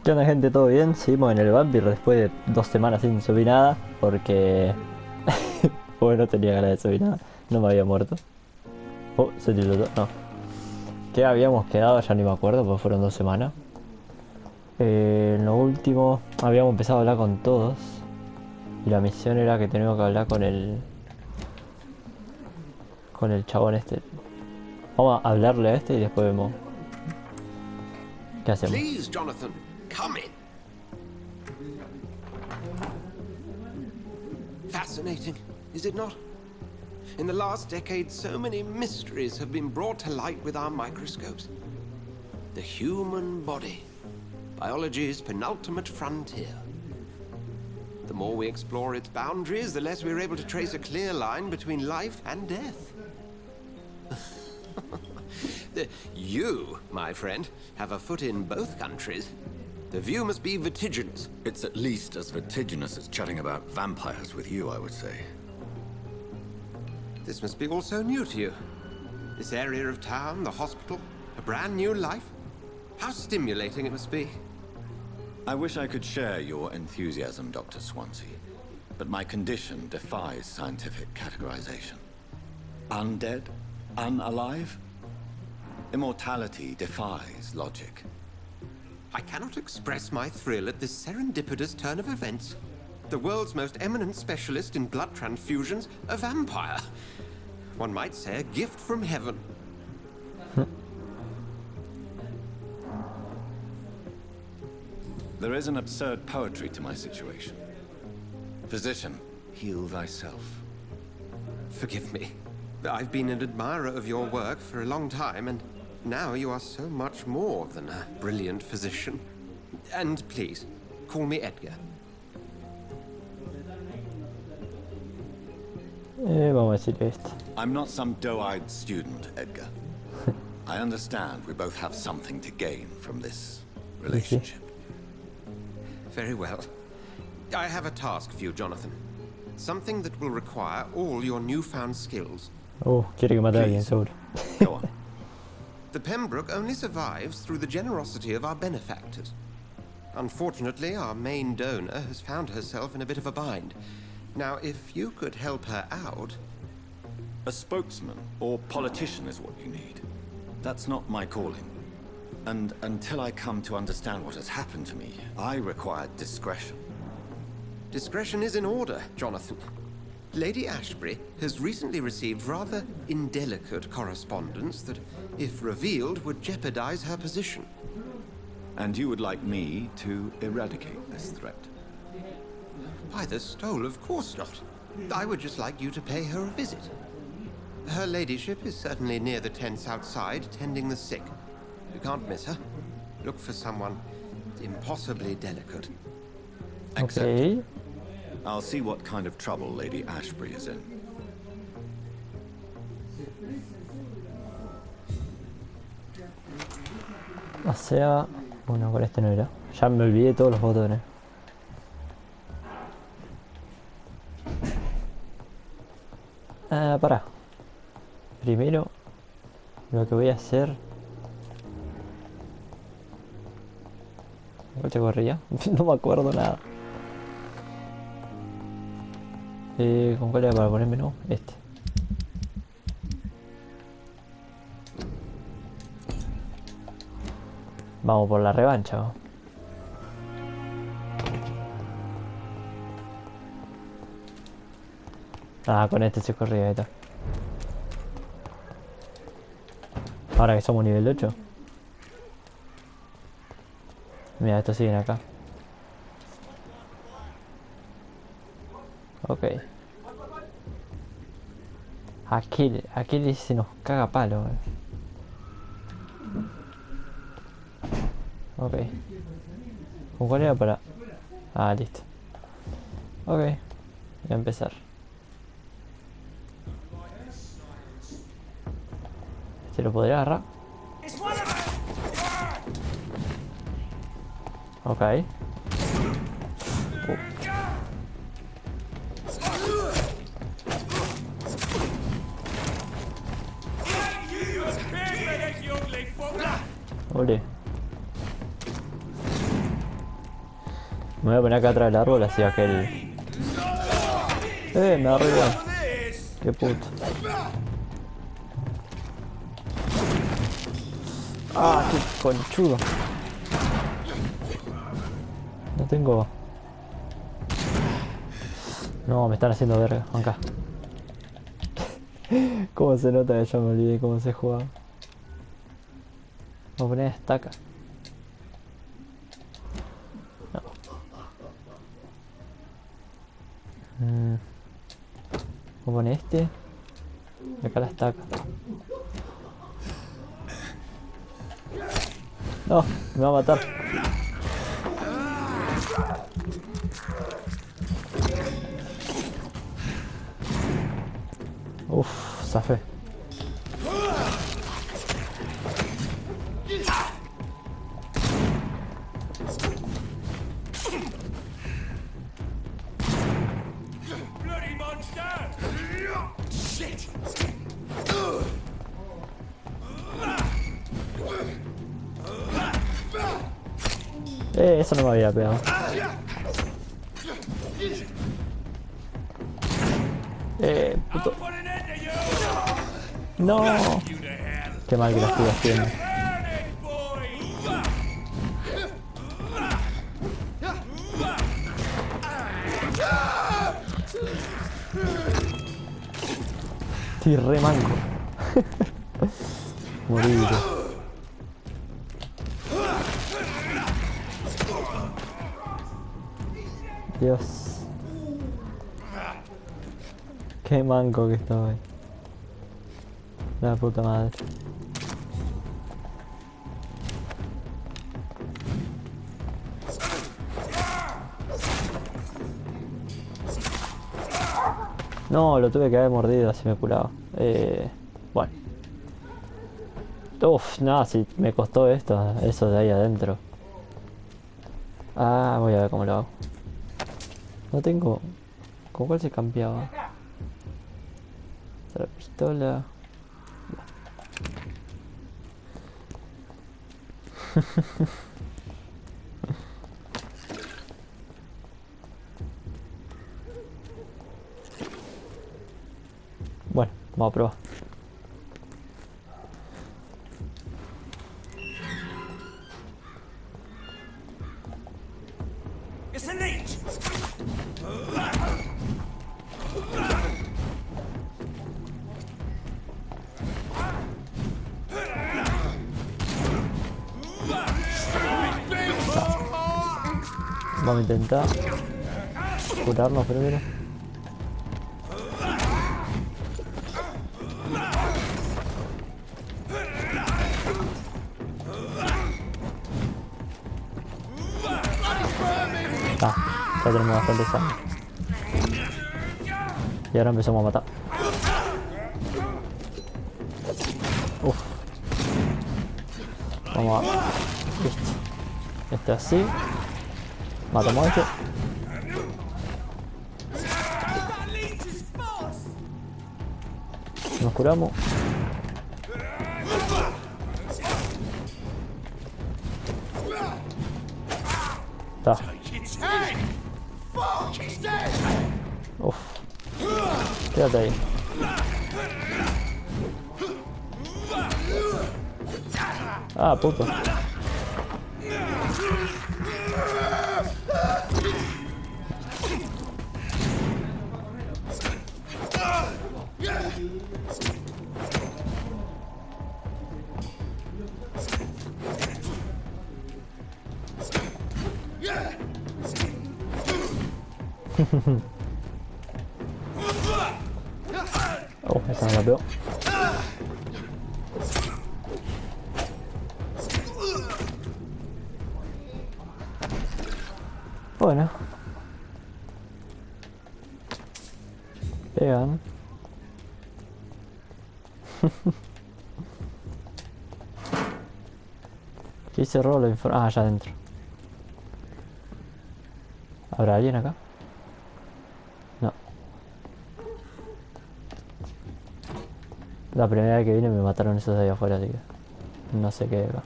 ¿Qué onda, gente? ¿Todo bien? Seguimos en el Vampyr después de 2 semanas sin subir nada porque... bueno, no tenía ganas de subir nada, no me había muerto. Oh, se tiltó, no. ¿Qué habíamos quedado? Ya ni me acuerdo porque fueron 2 semanas. En lo último habíamos empezado a hablar con todos y la misión era que teníamos que hablar con el chabón este. Vamos a hablarle a este y después vemos qué hacemos. Please, Jonathan, come in. Fascinating, is it not? In the last decade, so many mysteries have been brought to light with our microscopes. The human body, biology's penultimate frontier. The more we explore its boundaries, the less we're able to trace a clear line between life and death. You, my friend, have a foot in both countries. The view must be vertiginous. It's at least as vertiginous as chatting about vampires with you, I would say. This must be all so new to you. This area of town, the hospital, a brand new life. How stimulating it must be. I wish I could share your enthusiasm, Dr. Swansea. But my condition defies scientific categorization. Undead? Unalive? Immortality defies logic. I cannot express my thrill at this serendipitous turn of events. The world's most eminent specialist in blood transfusions, a vampire. One might say a gift from heaven. There is an absurd poetry to my situation. Physician, heal thyself. Forgive me. I've been an admirer of your work for a long time, and now you are so much more than a brilliant physician. And please, call me Edgar. Vamos a decir esto. I'm not some doe-eyed student, Edgar. I understand we both have something to gain from this relationship. Very well. I have a task for you, Jonathan. Something that will require all your newfound skills. Oh, quiere que mate a alguien, seguro. Go on. The Pembroke only survives through the generosity of our benefactors. Unfortunately, our main donor has found herself in a bit of a bind. Now, if you could help her out... A spokesman or politician is what you need. That's not my calling. And until I come to understand what has happened to me, I require discretion. Discretion is in order, Jonathan. Lady Ashbury has recently received rather indelicate correspondence that, if revealed, would jeopardize her position. And you would like me to eradicate this threat? By the stole, of course not. I would just like you to pay her a visit. Her ladyship is certainly near the tents outside, tending the sick. You can't miss her. Look for someone impossibly delicate. Ok. I'll see what kind of trouble Lady Ashbury is in. O sea... Bueno, con este no era. Ya me olvidé todos los botones. Pará. Primero, lo que voy a hacer... ¿Cuál te corría? No me acuerdo nada. ¿Con cuál era para ponerme? No, este. Vamos por la revancha, ¿no? Ah, con este se corría, ahí está. Ahora que somos nivel 8. Mira, estos siguen acá. Ok. Aquel se nos caga palo. Ok. ¿Con cuál era para...? Ah, listo. Ok. Voy a empezar. ¿Se lo podría agarrar? Ok. Ole. Me voy a poner acá atrás del árbol así aquel... me arriba. Qué puto. Ah, qué conchudo. No tengo... No, me están haciendo verga. Acá. ¿Cómo se nota que ya me olvidé cómo se juega? Voy a poner estaca. No. Voy a poner este. Y acá la estaca. No, me va a matar. Uff, zafé. Eso no me había pegado. Puto. No. Qué mal que la estoy haciendo. Estoy re manco. Morir. Dios. Qué manco que estoy. La puta madre. No, lo tuve que haber mordido, así me curaba. Bueno. Uff, nada, si me costó esto, eso de ahí adentro. Ah, voy a ver cómo lo hago. No tengo... ¿Con cuál se cambiaba? La pistola... Bueno, vamos a probar. Vamos a intentar curarnos primero. Ya tenemos bastante sangre. Y ahora empezamos a matar. Uf. Vamos a... Listo. Este así. Matamos a este. Nos curamos. Está. Uf. Quédate ahí. Ah, puto. Oh, esa no la veo. Bueno. Pegan. ¿Qué cerró la información? Ah, allá adentro. ¿Habrá alguien acá? No. La primera vez que vine me mataron esos de ahí afuera, así que no sé qué hay acá.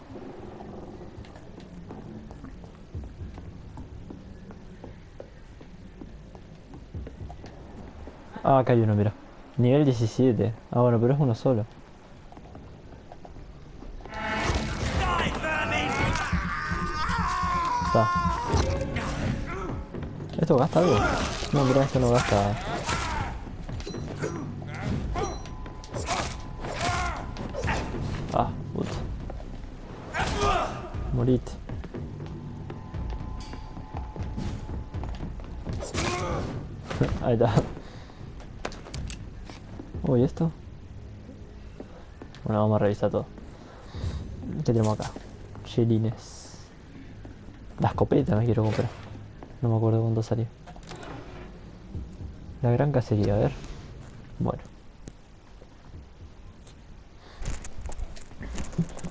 Ah, acá hay uno, mira. Nivel 17. Ah, bueno, pero es uno solo. Está. ¿Esto gasta algo? No, mira, esto no gasta. Ah, puta. Morite. Ahí está. Uy, ¿esto? Bueno, vamos a revisar todo. ¿Qué tenemos acá? Chelines. La escopeta me quiero comprar. No me acuerdo cuándo salió. La gran cacería, a ver. Bueno.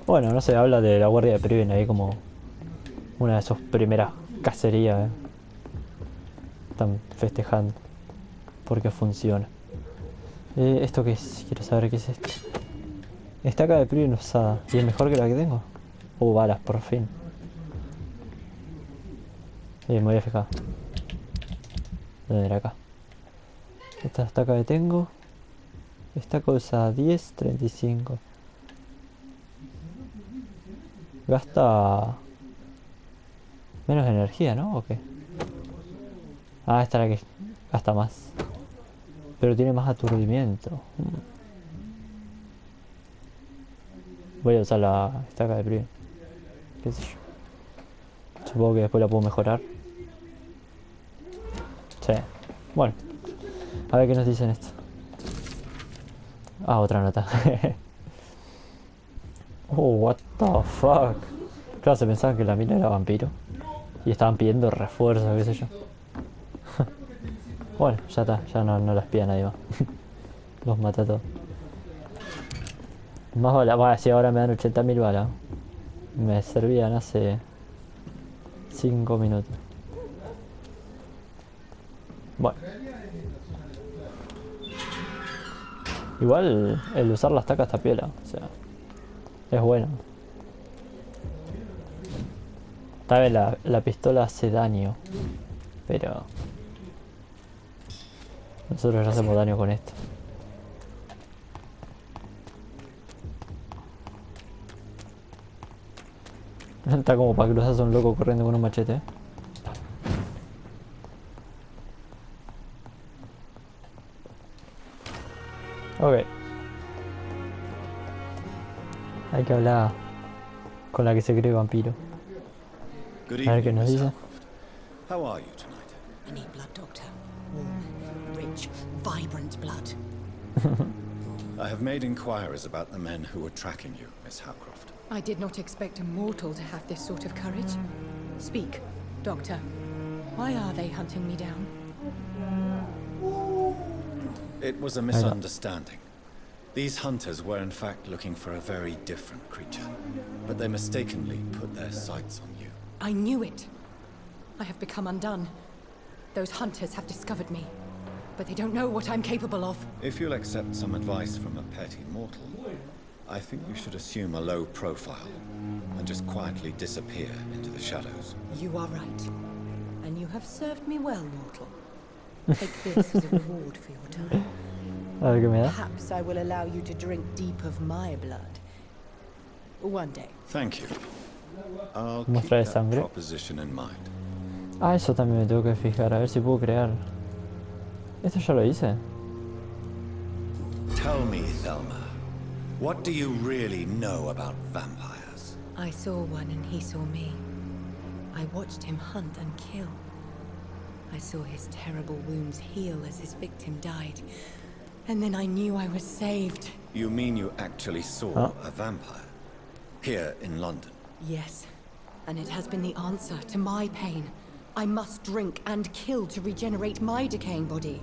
Bueno, no se habla de la guardia de Priven ahí como una de sus primeras cacerías. Están festejando porque funciona. ¿Esto qué es? Quiero saber qué es esto. Estaca de Priven usada. ¿Y es mejor que la que tengo? Balas, por fin. Me voy a fijar. ¿Dónde era acá? Esta estaca que tengo. Estaca usada 10, 35. Gasta menos energía, ¿no? ¿O qué? Ah, esta es la que gasta más. Pero tiene más aturdimiento. Voy a usar la estaca de Priven. ¿Qué sé yo? Supongo que después la puedo mejorar. Sí. Bueno. A ver qué nos dicen esto. Ah, otra nota. Oh, what the fuck. Claro, se pensaban que la mina era vampiro. Y estaban pidiendo refuerzos, qué sé yo. Bueno, ya está. Ya no la espía nadie más. Los mata a todos. Más balas. Bueno, si ahora me dan 80.000 balas. Me servían hace 5 minutos. Bueno. Igual el usar la estaca está piola. O sea, es bueno. Tal vez la pistola hace daño. Pero nosotros ya hacemos daño con esto. Está como para cruzarse a un loco corriendo con un machete. Ok. Hay que hablar con la que se cree vampiro. Good A ver qué evening, nos Miss dice. Howcroft. How are you tonight? I need blood, Doctor. Warm, rich, vibrant blood. I have made inquiries about the men who were tracking you, Miss Howcroft. I did not expect a mortal to have this sort of courage. Speak, Doctor. Why are they hunting me down? It was a misunderstanding. These hunters were in fact looking for a very different creature, but they mistakenly put their sights on you. I knew it. I have become undone. Those hunters have discovered me, but they don't know what I'm capable of. If you'll accept some advice from a petty mortal, I think you should assume a low profile and just quietly disappear into the shadows. You are right. And you have served me well, mortal. Take this as a reward for your time. A ver qué me da. Perhaps I will allow you to drink deep of my blood. One day. Thank you. I'll keep Muestra de that sangre. proposition in mind. Ah, eso también me tengo que fijar. A ver si puedo crear. ¿Esto ya lo hice? Tell me, Thelma, what do you really know about vampires? I saw one and he saw me. I watched him hunt and kill. I saw his terrible wounds heal as his victim died. And then I knew I was saved. You mean you actually saw a vampire? Here in London? Yes. And it has been the answer to my pain. I must drink and kill to regenerate my decaying body.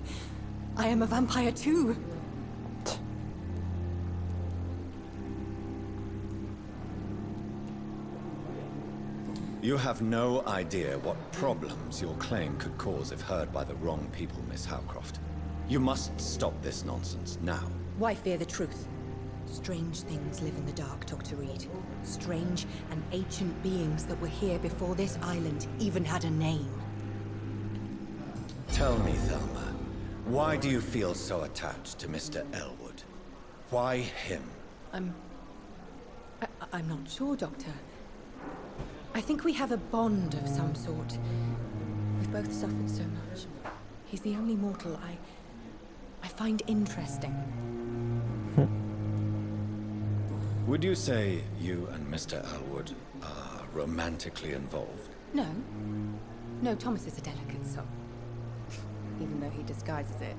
I am a vampire too. You have no idea what problems your claim could cause if heard by the wrong people, Miss Howcroft. You must stop this nonsense now. Why fear the truth? Strange things live in the dark, Dr. Reed. Strange and ancient beings that were here before this island even had a name. Tell me, Thelma, Why do you feel so attached to Mr. Elwood? Why him? I'm not sure, Doctor. I think we have a bond of some sort. We've both suffered so much. He's the only mortal I find interesting. Would you say you and Mr. Elwood are romantically involved? No. No, Thomas is a delicate soul. Even though he disguises it.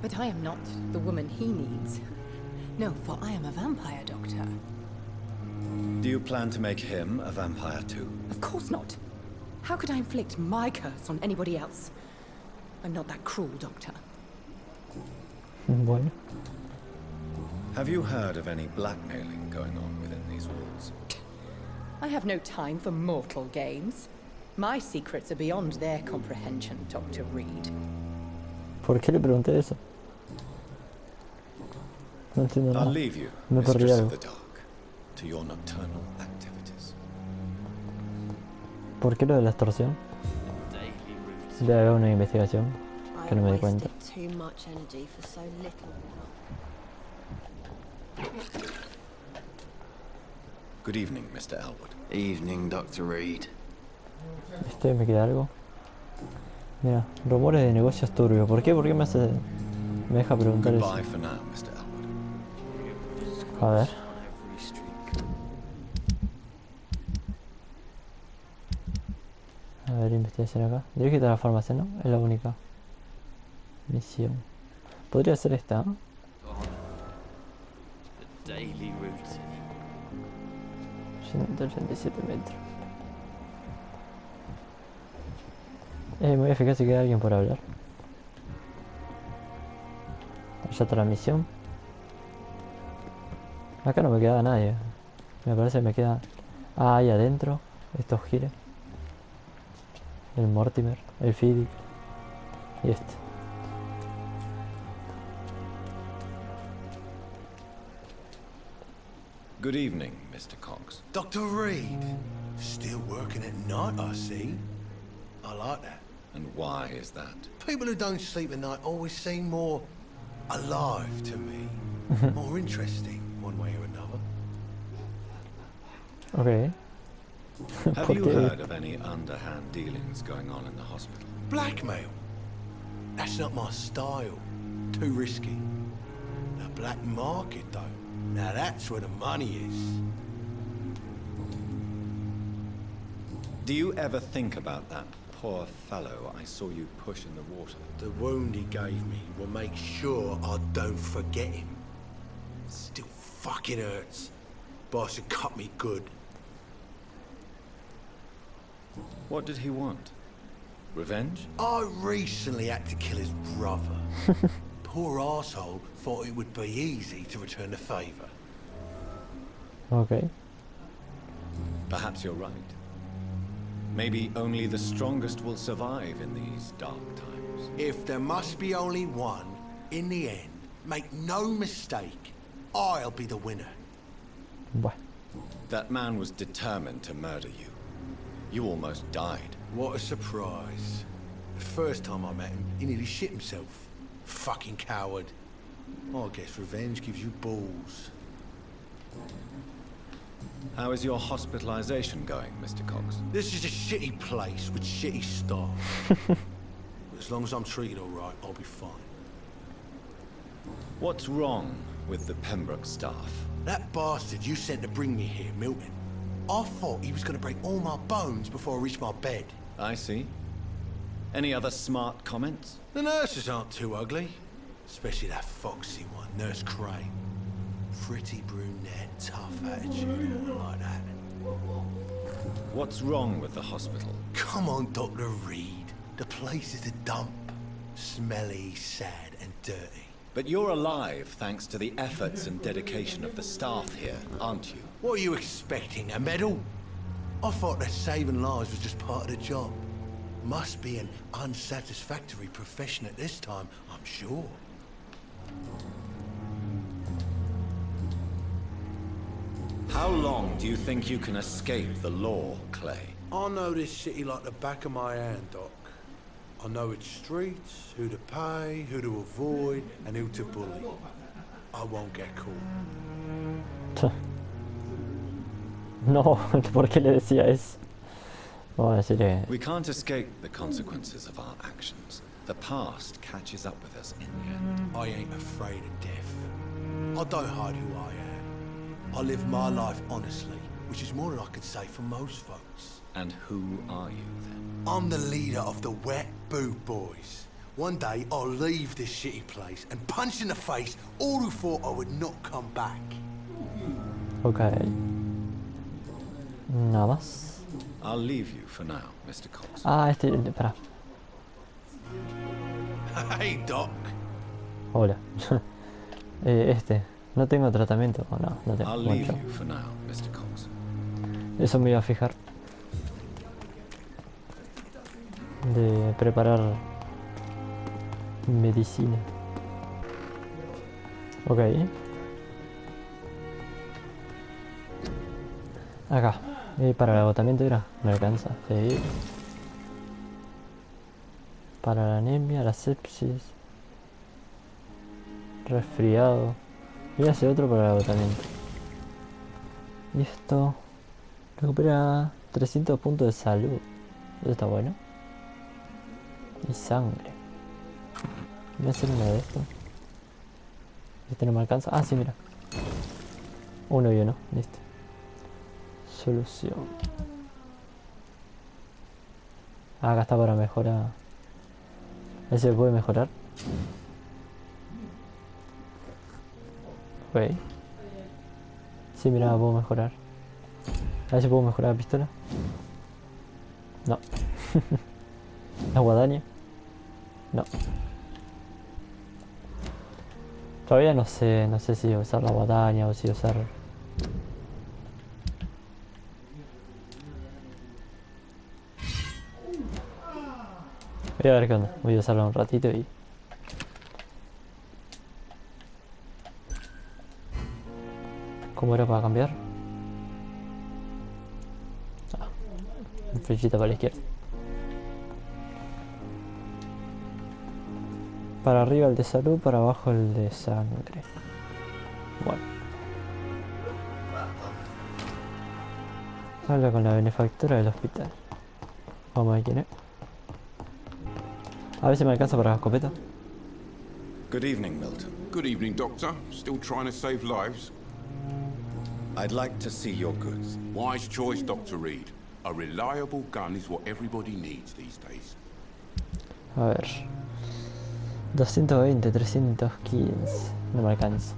But I am not the woman he needs. No, for I am a vampire, Doctor. Do you plan to make him a vampire too? Of course not. How could I inflict my curse on anybody else? I'm not that cruel, Doctor. Bueno. Have you heard of any blackmailing going on within these walls? I have no time for mortal games. My secrets are beyond their comprehension, Dr. Reed. ¿Por qué le pregunté eso? No entiendo I'll nada. leave you, Me perdí Mistress algo. of the Dark, to your nocturnal activities. ¿Por qué lo de la extorsión? Debe haber una investigación que no me di cuenta. Too much energy for so little. Good evening, Mr. Elwood. Evening, Dr. Reed. ¿Me queda algo? Mira, rumores de negocios turbios. ¿Por qué? ¿Por qué me hace... me deja preguntar eso? Goodbye for now, Mr. Elwood. A ver. A ver, investigación acá. Dirige a la farmacia, ¿no? Es la única misión. Podría ser esta, ¿no? Daily routine. 187 metros. Me voy a fijar si queda alguien por hablar. Ya está la misión. Acá no me queda nadie. Me parece que me queda... Ah, ahí adentro. Estos giles. El Mortimer. El Fidic. Y este. Good evening, Mr. Cox. Dr. Reed, still working at night, I see. I like that. And why is that? People who don't sleep at night always seem more alive to me. More interesting, one way or another. Ok. Have you heard of any underhand dealings going on in the hospital? Blackmail? That's not my style. Too risky. The black market, though. Now that's where the money is. Do you ever think about that poor fellow I saw you push in the water? The wound he gave me will make sure I don't forget him. Still fucking hurts. Boss should cut me good. What did he want? Revenge? I recently had to kill his brother. Poor arsehole thought it would be easy to return the favor. Ok. Perhaps you're right. Maybe only the strongest will survive in these dark times. If there must be only one, in the end, make no mistake, I'll be the winner. Bueno. That man was determined to murder you. You almost died. What a surprise. The first time I met him, he nearly shit himself. Fucking coward. I guess revenge gives you balls. How is your hospitalization going, Mr. Cox? This is a shitty place with shitty staff. As long as I'm treated all right, I'll be fine. What's wrong with the Pembroke staff? That bastard you sent to bring me here, Milton. I thought he was going to break all my bones before I reached my bed. I see. Any other smart comments? The nurses aren't too ugly. Especially that foxy one, Nurse Crane. Pretty brunette, tough attitude, all like that. What's wrong with the hospital? Come on, Dr. Reed. The place is a dump. Smelly, sad, and dirty. But you're alive thanks to the efforts and dedication of the staff here, aren't you? What are you expecting, a medal? I thought that saving lives was just part of the job. Must be an unsatisfactory profession at this time, I'm sure. How long do you think you can escape the law, Clay? I know this city like the back of my hand, Doc. I know its streets, who to pay, who to avoid, and who to bully. I won't get caught. No, ¿por qué le decía eso? Vamos a decirle... We can't escape the consequences of our actions. The past catches up with us in the end. I ain't afraid of death. I don't hide who I am. I live my life honestly, which is more than I could say for most folks. And who are you, then? I'm the leader of the Wet Boot Boys. One day, I'll leave this shitty place and punch in the face all who thought I would not come back. Ok. Nada más. I'll leave you for now, Mr. Cox. Ah, espera. Hey, Doc. Hola. ¿No tengo tratamiento? O no, no tengo. I'll leave you for now, Mr. Cox. Eso me iba a fijar. De preparar medicina. Ok. Acá. Para el agotamiento era. Me alcanza. Sí. Para la anemia, la sepsis. Resfriado. Y hace otro para el agotamiento. Y esto. Recupera 300 puntos de salud. Eso está bueno. Y sangre. Voy a hacer uno de estos. Este no me alcanza. Ah, sí, mira. Uno y uno. Listo. Solución. Acá está para mejorar. A ver si se puede mejorar. Ok. Sí, mira, puedo mejorar. A ver si puedo mejorar la pistola. No. La guadaña. No. Todavía no sé si usar la guadaña o si usar... Voy a ver qué onda. Voy a usarla un ratito y... ¿Cómo era para cambiar? Ah, un flechita para la izquierda. Para arriba el de salud, para abajo el de sangre. Bueno. Habla con la benefactora del hospital. Vamos a ver quién es. A ver si me alcanza para la escopeta. Good evening, Milton. Good evening, Doctor. Still trying to save lives? I'd like to see your goods. Wise choice, Dr. Reed. A reliable gun is what everybody needs these days. A ver. 220, 315. No me alcanza.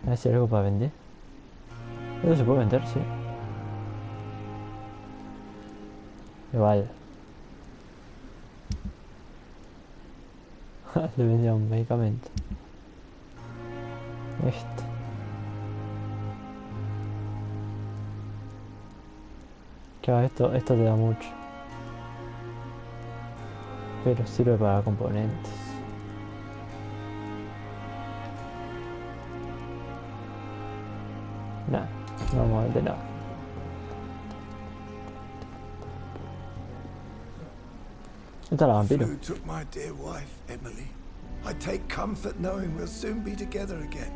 A ver si hay algo para vender. Eso se puede vender, sí. Igual. Le vendía un medicamento. Esto. Claro, esto te da mucho. Pero sirve para componentes. Nah, no vamos a vender nada. Esta es la vampiro. Flu took my dear wife, Emily. I take comfort knowing we'll soon be together again.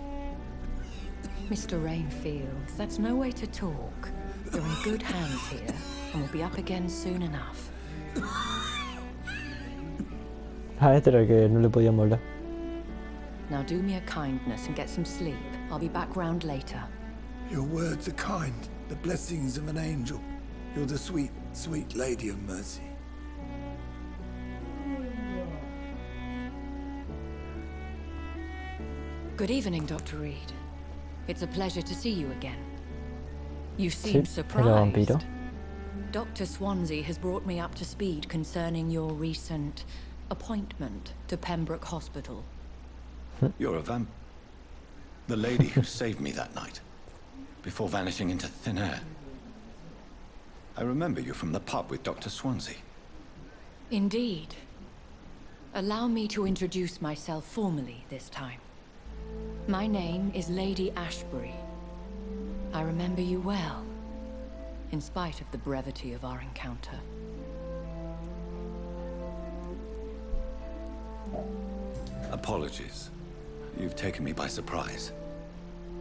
Mr. Rainfield, that's no way to talk. You're in good hands here, and we'll be up again soon enough. Ah, este era el que no le podíamos hablar. Now do me a kindness and get some sleep. I'll be back round later. Your words are kind, the blessings of an angel. You're the sweet, sweet lady of mercy. Good evening, Dr. Reed. It's a pleasure to see you again. You seem Sí, era vampiro. surprised. Dr. Swansea has brought me up to speed concerning your recent appointment to Pembroke Hospital. You're a vamp. The lady who saved me that night, before vanishing into thin air. I remember you from the pub with Dr. Swansea. Indeed. Allow me to introduce myself formally this time. My name is Lady Ashbury. I remember you well, in spite of the brevity of our encounter. Apologies. You've taken me by surprise.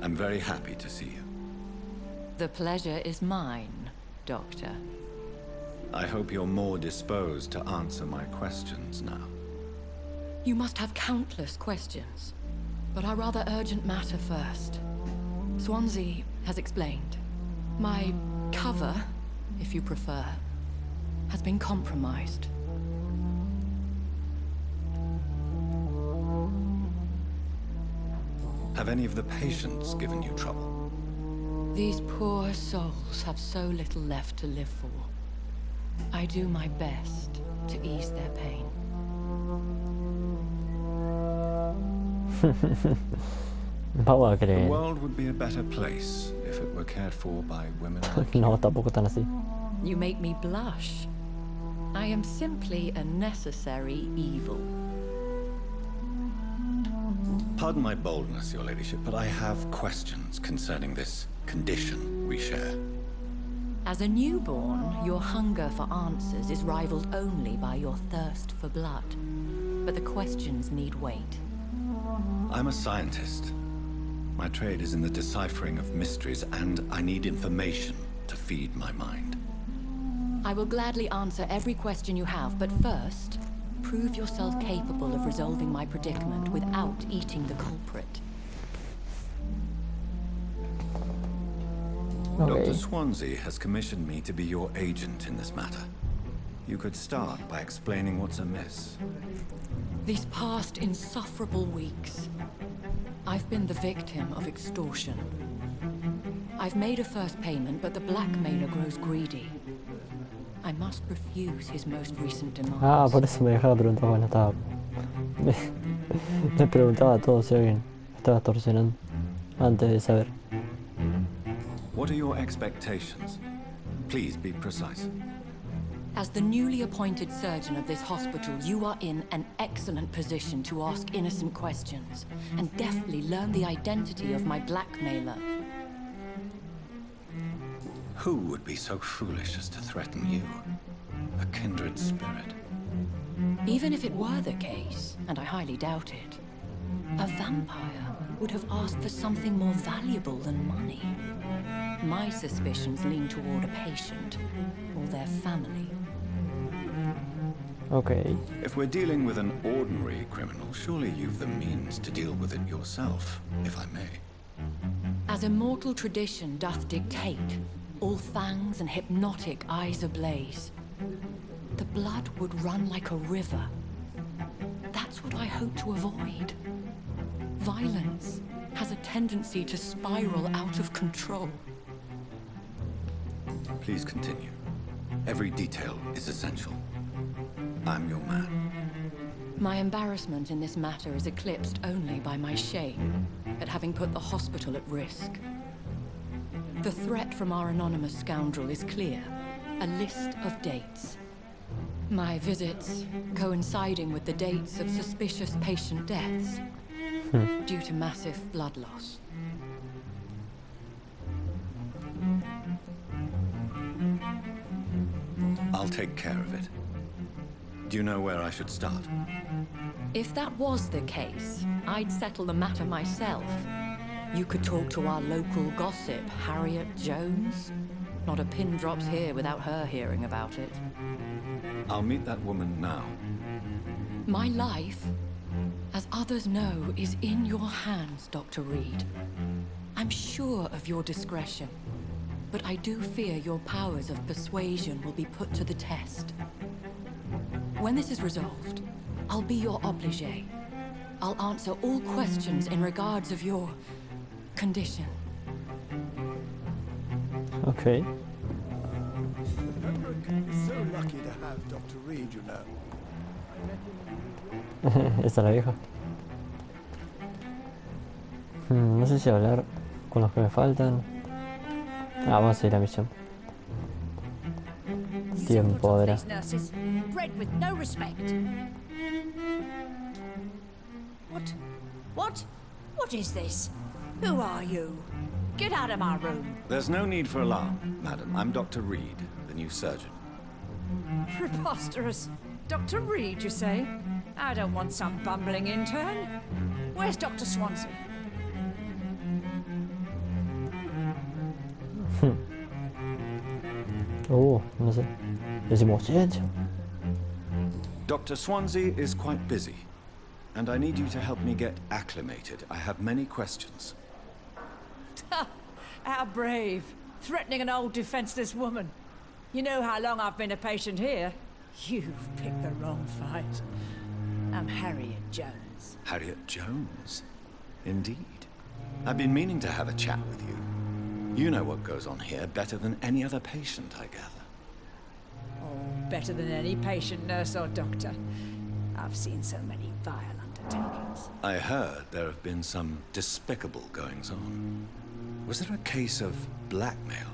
I'm very happy to see you. The pleasure is mine, Doctor. I hope you're more disposed to answer my questions now. You must have countless questions, but our rather urgent matter first. Swansea has explained. My cover, if you prefer, has been compromised. Have any of the patients given you trouble? These poor souls have so little left to live for. I do my best to ease their pain. Vamos a The creer. world would be a better place if it were cared for by women like you. No, tampoco tan así. You make me blush. I am simply a necessary evil. Pardon my boldness, Your Ladyship, but I have questions concerning this condition we share. As a newborn, your hunger for answers is rivaled only by your thirst for blood. But the questions need wait. I'm a scientist. My trade is in the deciphering of mysteries, and I need information to feed my mind. I will gladly answer every question you have, but first, prove yourself capable of resolving my predicament without eating the culprit. Okay. Dr. Swansea has commissioned me to be your agent in this matter. You could start by explaining what's amiss. These past insufferable weeks, I've been the victim of extortion. I've made a first payment, but the blackmailer grows greedy. I must refuse his most recent demands. Ah, por eso me dejaba preguntar. Bueno, estaba. Me preguntaba a todos si alguien estaba extorsionando antes de saber. What are your expectations? Please be precise. As the newly appointed surgeon of this hospital, you are in an excellent position to ask innocent questions and deftly learn the identity of my blackmailer. Who would be so foolish as to threaten you? A kindred spirit. Even if it were the case, and I highly doubt it, a vampire would have asked for something more valuable than money. My suspicions lean toward a patient or their family. Okay. If we're dealing with an ordinary criminal, surely you've the means to deal with it yourself, if I may. As immortal tradition doth dictate, all fangs and hypnotic eyes ablaze, the blood would run like a river. That's what I hope to avoid. Violence has a tendency to spiral out of control. Please continue. Every detail is essential. I'm your man. My embarrassment in this matter is eclipsed only by my shame at having put the hospital at risk. The threat from our anonymous scoundrel is clear. A list of dates. My visits coinciding with the dates of suspicious patient deaths due to massive blood loss. I'll take care of it. Do you know where I should start? If that was the case, I'd settle the matter myself. You could talk to our local gossip, Harriet Jones. Not a pin drops here without her hearing about it. I'll meet that woman now. My life, as others know, is in your hands, Dr. Reed. I'm sure of your discretion, but I do fear your powers of persuasion will be put to the test. When this is resolved, I'll be your obligé. I'll answer all questions in regards of your condition. Okay. Pembroke is so lucky to have Dr. Reed, you know. Esta es la vieja. No sé si hablar con los que me faltan. Ah, vamos a ir a misión. Tiempo, verá. These nurses, bred with no respect. What is this? Who are you? Get out of my room. There's no need for alarm, madam. I'm Dr. Reed, the new surgeon. Preposterous. Dr. Reed, you say? I don't want some bumbling intern. Where's Dr. Swansea? Oh, no sé. Decimos silencio. Dr. Swansea is quite busy, and I need you to help me get acclimated. I have many questions. How brave. Threatening an old defenseless woman. You know how long I've been a patient here? You've picked the wrong fight. I'm Harriet Jones. Harriet Jones? Indeed. I've been meaning to have a chat with you. You know what goes on here better than any other patient, I gather. Oh, better than any patient, nurse or doctor. I've seen so many vile undertakings. I heard there have been some despicable goings-on. Was there a case of blackmail?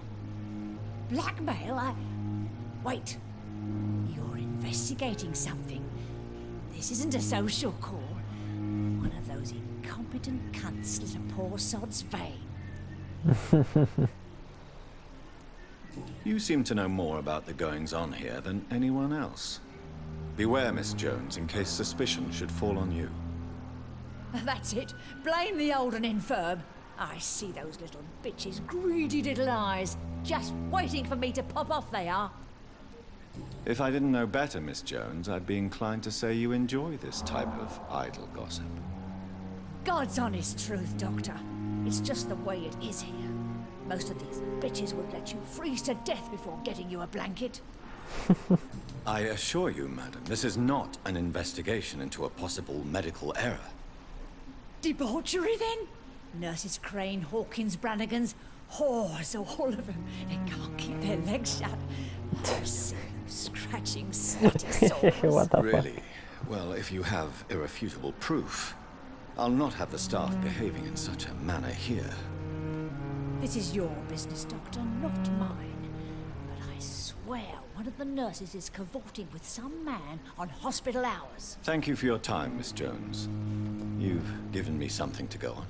Blackmail? Wait. You're investigating something. This isn't a social call. One of those incompetent cunts slit a poor sod's vein. You seem to know more about the goings-on here than anyone else. Beware, Miss Jones, in case suspicion should fall on you. That's it. Blame the old and infirm. I see those little bitches' greedy little eyes. Just waiting for me to pop off they are. If I didn't know better, Miss Jones, I'd be inclined to say you enjoy this type of idle gossip. God's honest truth, Doctor. It's just the way it is here. Most of these bitches would let you freeze to death before getting you a blanket. I assure you, madam, this is not an investigation into a possible medical error. Debauchery, then? Nurses Crane, Hawkins, Brannigans, whores, all of them. They can't keep their legs shut. I've seen them scratching slutty sores. What the fuck? Really? Well, if you have irrefutable proof, I'll not have the staff behaving in such a manner here. This is your business, Doctor, not mine. But I swear one of the nurses is cavorting with some man on hospital hours. Thank you for your time, Miss Jones. You've given me something to go on.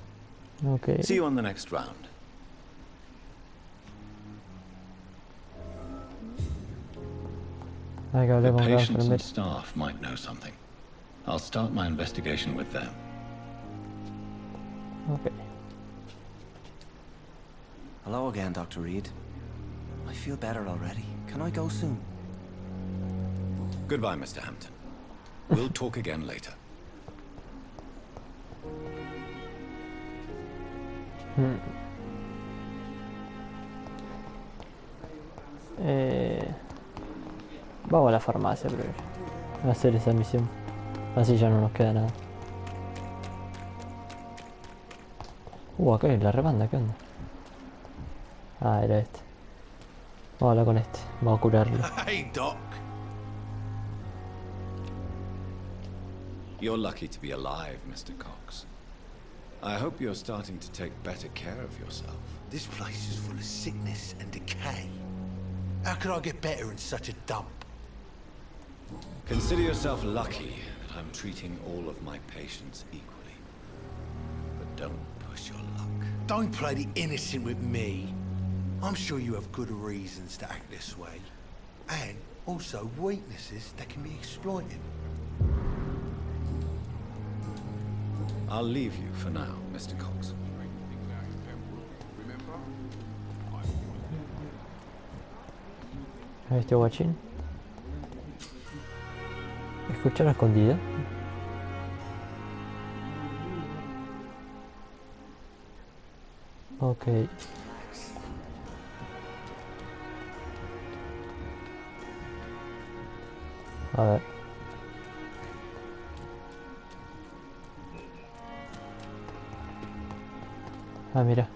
Okay. See you on the next round. Hay que The hablar con la patients and enfermera. staff might know something. I'll start my investigation with them. Okay. Hello again, Dr. Reed. I feel better already. Can I go soon? Goodbye, Mr. Hampton. We'll talk again later. Vamos a la farmacia primero. A hacer esa misión. Así ya no nos queda nada. Acá hay la rebanda, ¿qué onda? Ah, era este. Vamos a hablar con este. Vamos a curarlo. Hey, Doc. You're lucky to be alive, Mr. Cox. I hope you're starting to take better care of yourself. This place is full of sickness and decay. How could I get better in such a dump? Consider yourself lucky that I'm treating all of my patients equally. But don't push your luck. Don't play the innocent with me. I'm sure you have good reasons to act this way. And also weaknesses that can be exploited. I'll leave you for now, Mr. Cox. A este guachín. Escuchar a escondida. Ok. A ver. Ah, mira.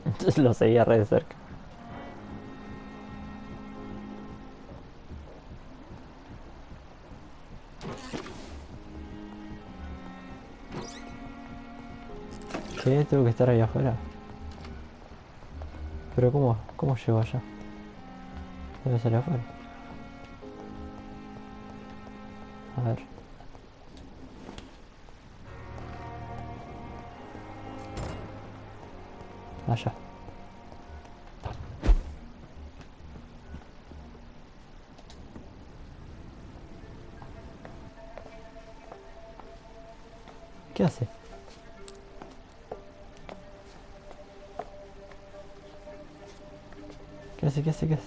Entonces lo seguía re de cerca. ¿Qué? Tengo que estar ahí afuera. Pero ¿cómo llego allá? Debe ser afuera. A ver. Allá. ¿Qué hace? ¿Qué hace? ¿Qué hace? ¿Qué hace?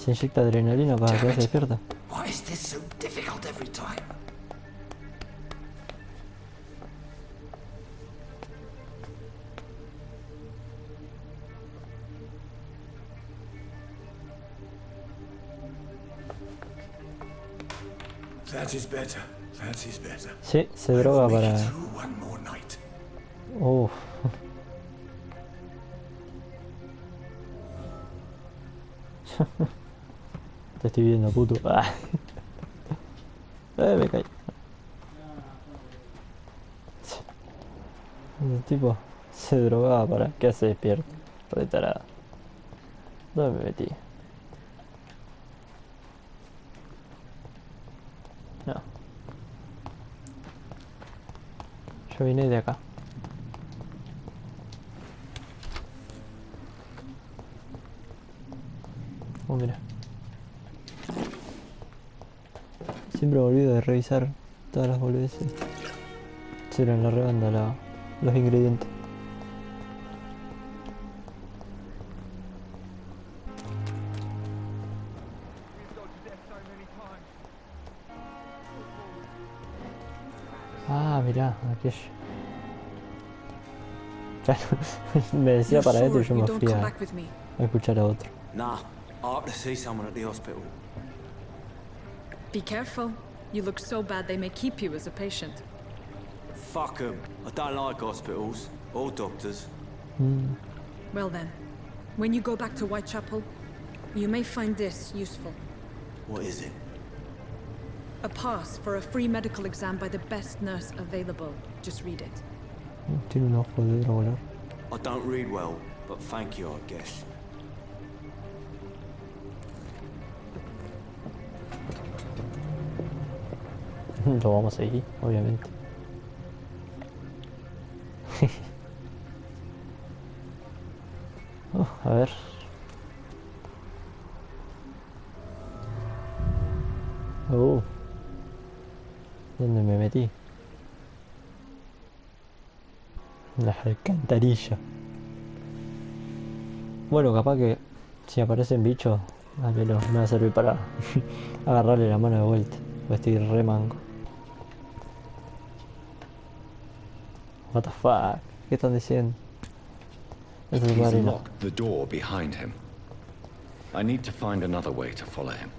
Se inyecta adrenalina para que se despierta. Why is this so difficult every time? That is better. That is better. Sí, se droga para... One more night. Uff. Te estoy viendo, puto. Ah. Me caí. El tipo se drogaba para que se despierta. Retarada. ¿Dónde me metí? No. Yo vine de acá. Oh, mira. Siempre me olvido de revisar todas las boludeces. Será en la rebanda los ingredientes. Ah, mirá, aquello. Claro, me decía para esto y yo me fui a escuchar a otro. Nah, I ought to see someone at the hospital. Be careful. You look so bad they may keep you as a patient. Fuck 'em. I don't like hospitals or doctors. Well then, when you go back to Whitechapel, you may find this useful. What is it? A pass for a free medical exam by the best nurse available. Just read it. Tiene un ojo de drogolor. I don't read well, but thank you, I guess. Lo vamos a seguir, obviamente. A ver. ¿Dónde me metí? Las alcantarillas. Bueno, capaz que si aparecen bichos, al menos me va a servir para agarrarle la mano de vuelta. Voy a estoy re mango. What the fuck? ¿Qué están diciendo? Ese es el He's marino. locked the door behind him. I need to find another way to follow him.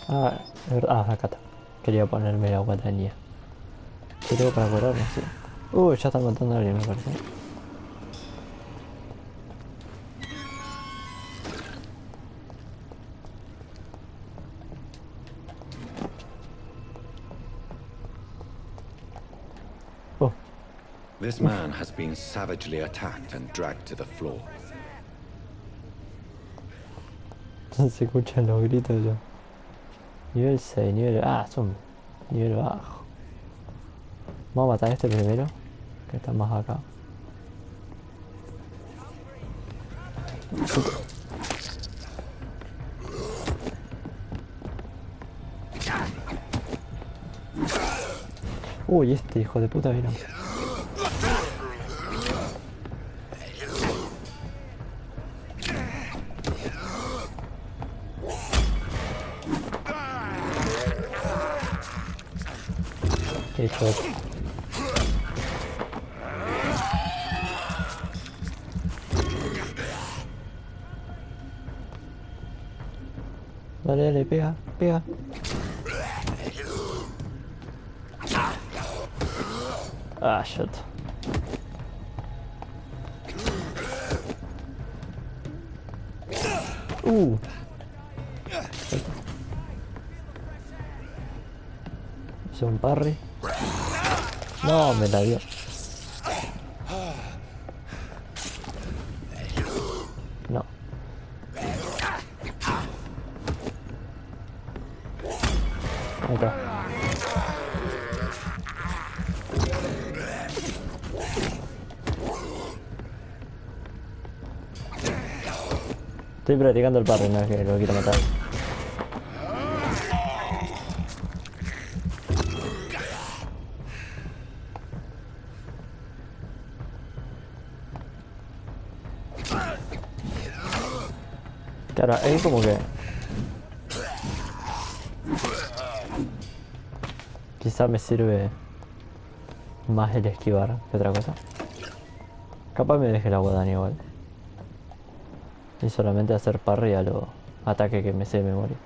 Acá está. Quería ponerme la guatanía. ¿Qué tengo para curarme? Sí. Ya están matando a alguien, me parece. This man has been savagely attacked and dragged to the floor. Se escuchan los gritos yo. Nivel 6, nivel... son nivel bajo. Vamos a matar a este primero, que está más acá. Uy, este hijo de puta vino. Hijo de... Dale, dale, pega, pega. Shit. Hice un parry. No, me la dio. No. Ahí está. Estoy practicando el parry, no es que lo quiero matar. Claro, es como que... Quizá me sirve más el esquivar que otra cosa. Capaz me deje la guadaña igual. Y solamente hacer parry a los ataques que me sé de memoria.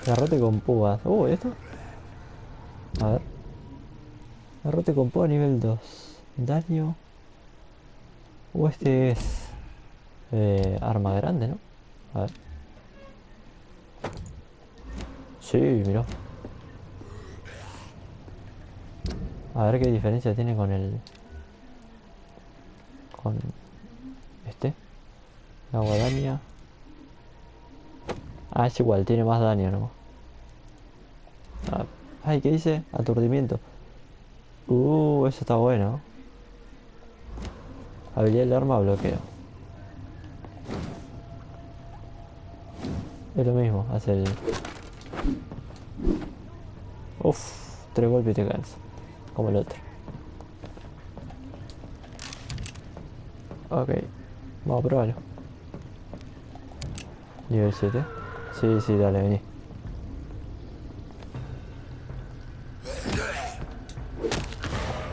Garrote con púas. ¿Esto? A ver. Garrote con púa nivel 2. Daño. Este es... arma grande, ¿no? A ver. Sí, mirá. A ver qué diferencia tiene con el... Con... Este. La guadaña. Ah, es igual, tiene más daño, ¿no? Ay, ¿qué dice? Aturdimiento. Eso está bueno. Habilidad del arma, bloqueo. Es lo mismo, hace el... Uff, 3 golpes y te cansas. Como el otro. Ok, vamos a probarlo. Nivel 7. Sí, dale, vení.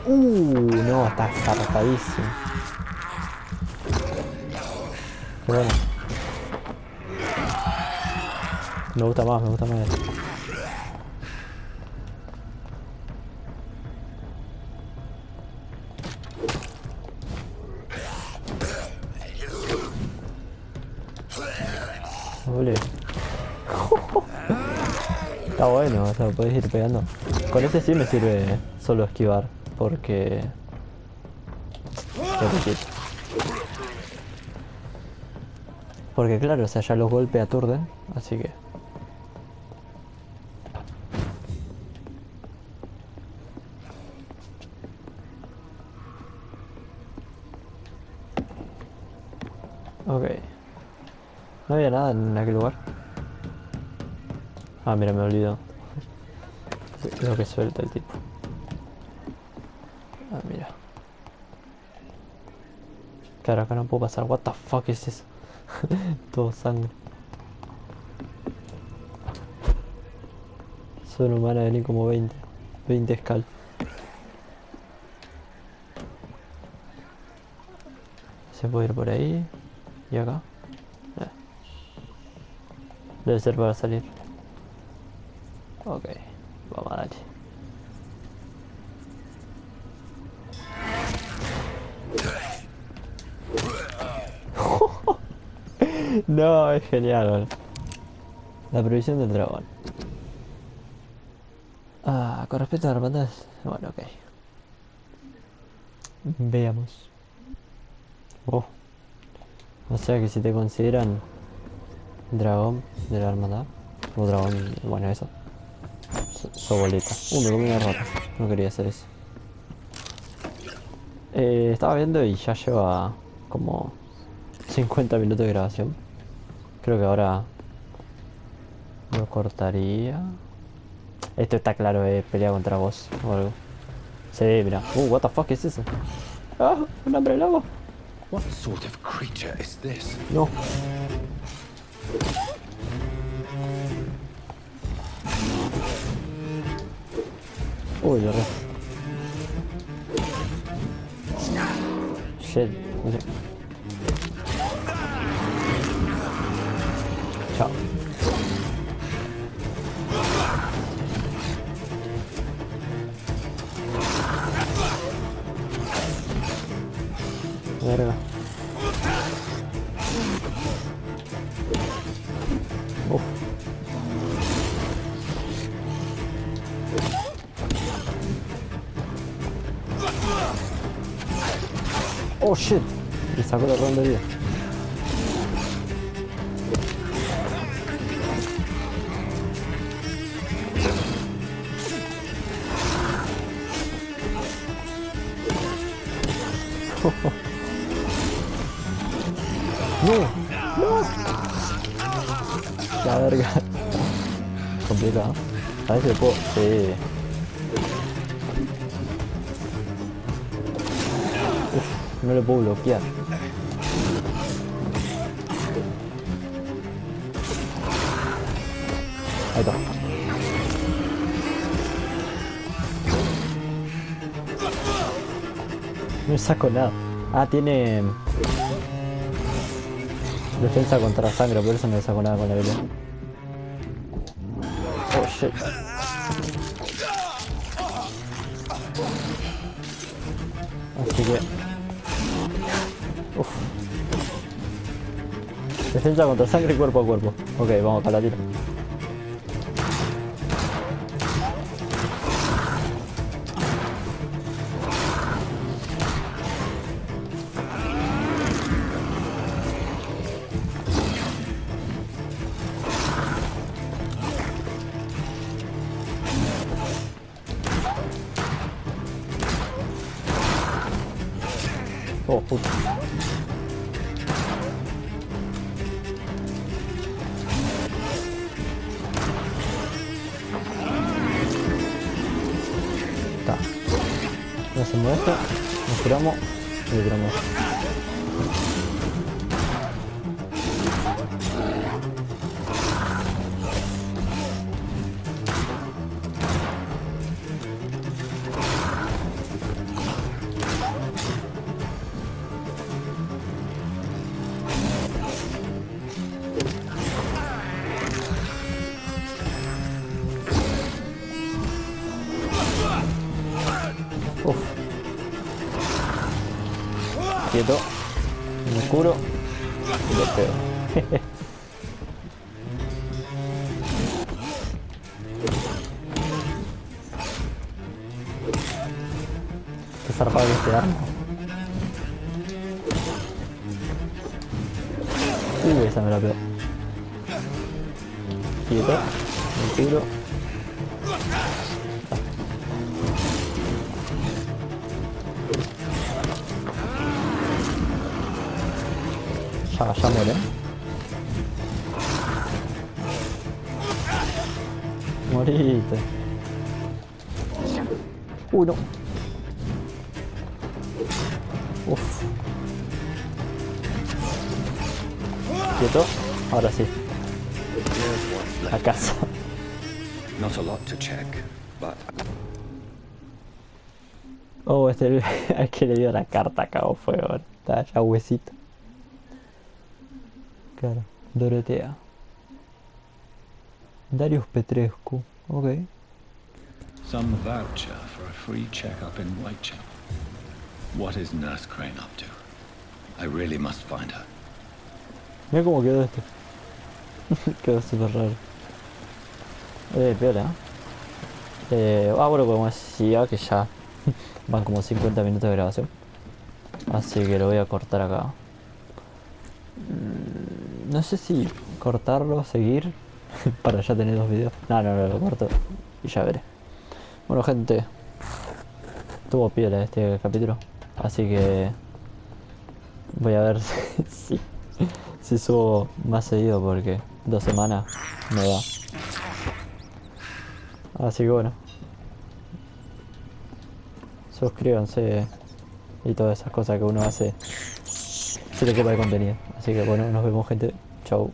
No, está zarpadísimo. Qué bueno. Me gusta más esto. Ole. Está bueno, o sea, puedes ir pegando. Con este sí me sirve solo esquivar, porque... Porque claro, o sea, ya los golpes aturden, así que... Ok. No había nada en aquel lugar. Ah, mira, me olvidó. Lo que suelta el tipo. Ah, mira. Claro, acá no puedo pasar. What the fuck es eso? Todo sangre. Zona humana venir como 20 escal. Se puede ir por ahí. Y acá. Debe ser para salir. Ok, vamos a darle. No, es genial, ¿vale? La previsión del dragón. Con respecto a las hermandades. Bueno, ok. Veamos. O sea que si te consideran dragón de la hermandad, o dragón, bueno, eso. So boleta. Me comí una rata. No quería hacer eso. Estaba viendo y ya lleva como 50 minutos de grabación. Creo que ahora lo cortaría. Esto está claro, pelea contra vos o algo. Sí, mira. What the fuck es eso? Un hombre lobo. What sort of creature is this? No. Uy, lo re. Shit. Chao. Oh shit. Le sacó la ronda de vida. No, no. La verga. Complicado. A ver si lo puedo. Sí. Uf, no lo puedo bloquear. Ahí está. No saco nada. Ah, tiene defensa contra sangre, por eso no le saco nada con la habilidad. Oh shit. Así que... Uf. Defensa contra sangre cuerpo a cuerpo. Ok, vamos para la tira. Oh, puta. Está. No hacemos esto, nos curamos y le tiramos. Uf. Quieto. Me curo. Y lo pego. Qué zarpado que este arma. Esa me la pego. Quieto. Me curo. Ya muere. Morite. No. Uf. Quieto. Ahora sí. A casa. Not a lot to check, but Oh, este es el que le dio la carta acabó fuego. Está ya huesito. Claro, Dorotea. Darius Petrescu. Ok. Some voucher for a free checkup in Whitechapel. what is Nurse Crane up to? I really must find her. Mira cómo quedó esto. Quedó súper raro. Piola. Bueno, como decía que ya van como 50 minutos de grabación. Así que lo voy a cortar acá. No sé si cortarlo, seguir, para ya tener 2 videos. No, lo corto y ya veré. Bueno, gente, estuvo piola este capítulo. Así que voy a ver si subo más seguido, porque 2 semanas me da. Así que bueno, suscríbanse y todas esas cosas que uno hace, se le copa de contenido. Así que bueno, nos vemos, gente. Chau.